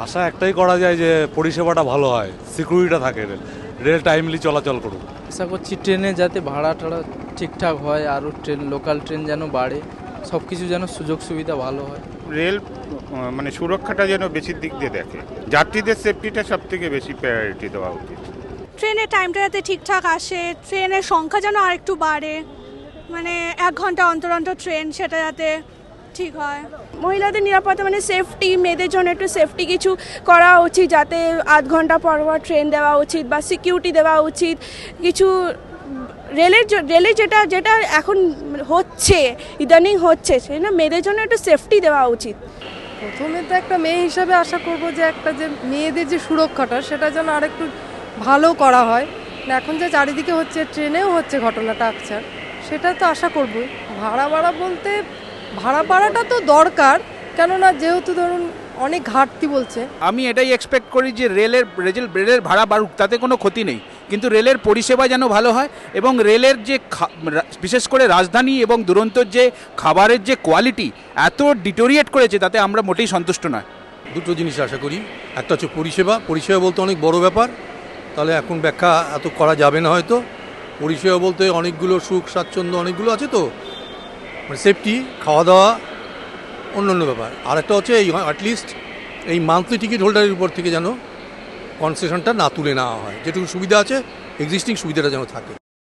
আশা একটাই করা যায় যে পরিষেবাটা ভালো হয়, সিকিউরিটিটা থাকে, রেল টাইমলি চলাচল করুক। আশা করছি ট্রেনে যাতে ভাড়া টাড়া ঠিকঠাক হয়, আরও ট্রেন লোকাল ট্রেন যেন বাড়ে, সব কিছু যেন সুযোগ সুবিধা ভালো হয়। রেল মানে সুরক্ষাটা যেন বেশি দিক দিয়ে দেখে, যাত্রীদের সেফটিটা সব থেকে বেশি প্রায়োরিটি দেওয়া উচিত। ট্রেনের টাইমটা যাতে ঠিকঠাক আসে, ট্রেনের সংখ্যা যেন আরেকটু বাড়ে, মানে 1 ঘন্টা অন্তর অন্তর ট্রেন, সেটা যাতে ঠিক হয়। মহিলাদের নিরাপত্তা মানে সেফটি, মেয়েদের জন্য একটু সেফটি কিছু করা উচিত, যাতে 8 ঘন্টা পর পর ট্রেন দেওয়া উচিত বা সিকিউরিটি দেওয়া উচিত কিছু। রেলের যেটা যেটা এখন হচ্ছে, ইদানিং হচ্ছে, সেটা মেয়েদের জন্য একটু সেফটি দেওয়া উচিত। প্রথমে তো একটা মেয়ে হিসাবে আশা করব যে একটা যে মেয়েদের যে সুরক্ষাটা সেটা যেন আরেকটু ভালো করা হয়। এখন যে চারিদিকে হচ্ছে, ট্রেনেও হচ্ছে ঘটনাটা আকছার, সেটা তো আশা করব। ভাড়া বলতে ভাড়া বাড়াটা তো দরকার, কেননা যেহেতু ধরুন অনেক ঘাটতি বলছে। আমি এটাই এক্সপেক্ট করি যে রেলের ভাড়া বাড়ুক, তাতে কোনো ক্ষতি নেই, কিন্তু রেলের পরিষেবা যেন ভালো হয় এবং রেলের যে বিশেষ করে রাজধানী এবং দুরন্তর যে খাবারের যে কোয়ালিটি এত ডিটোরিয়েট করেছে, তাতে আমরা মোটেই সন্তুষ্ট নয়। দুটো জিনিস আশা করি, একটা হচ্ছে পরিষেবা বলতে অনেক বড় ব্যাপার, তাহলে এখন ব্যাখ্যা এত করা যাবে না হয়তো। পরিষেবা বলতে অনেকগুলো সুখ স্বাচ্ছন্দ্য অনেকগুলো আছে, তো মানে সেফটি, খাওয়া দাওয়া অন্য ব্যাপার। আর একটা হচ্ছে এই অ্যাটলিস্ট এই মান্থলি টিকিট হোল্ডারের উপর থেকে যেন কনসেশনটা না তুলে নেওয়া হয়, যেটুকু সুবিধা আছে এক্সিস্টিং সুবিধাটা যেন থাকে।